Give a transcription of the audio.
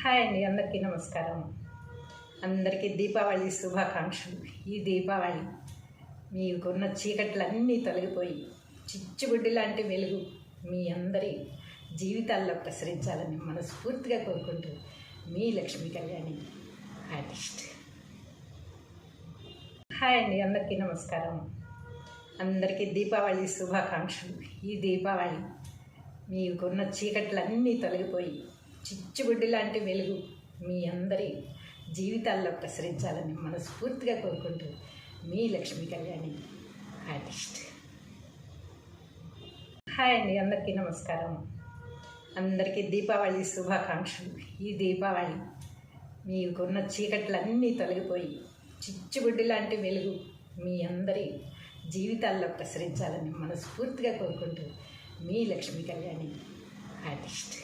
Hi అండి, అందరికీ నమస్కారం. అందరికీ దీపావళి శుభాకాంక్షలు. ఈ దీపావళి మీకున్న చీకట్లన్నీ తొలగిపోయి చిచ్చుబుడ్డి లాంటి వెలుగు మీ అందరి జీవితాల్లో ప్రసరించాలని మనస్ఫూర్తిగా కోరుకుంటూ మీ లక్ష్మీ కళ్యాణి ఆర్టిస్ట్. హాయ్ అండి, అందరికీ నమస్కారం. అందరికీ దీపావళి శుభాకాంక్షలు. ఈ దీపావళి మీకున్న చీకట్లన్నీ తొలగిపోయి చిచ్చుబుడ్డి లాంటి వెలుగు మీ అందరి జీవితాల్లో ప్రసరించాలని మనస్ఫూర్తిగా కోరుకుంటూ మీ లక్ష్మీ కళ్యాణి ఆర్టిస్ట్. హాయ్ అండి, అందరికీ నమస్కారం. అందరికీ దీపావళి శుభాకాంక్షలు. ఈ దీపావళి మీకున్న చీకట్లన్నీ తొలగిపోయి చిచ్చుబుడ్డి లాంటి వెలుగు మీ అందరి జీవితాల్లో ప్రసరించాలని మనస్ఫూర్తిగా కోరుకుంటూ మీ లక్ష్మీ కళ్యాణి ఆర్టిస్ట్.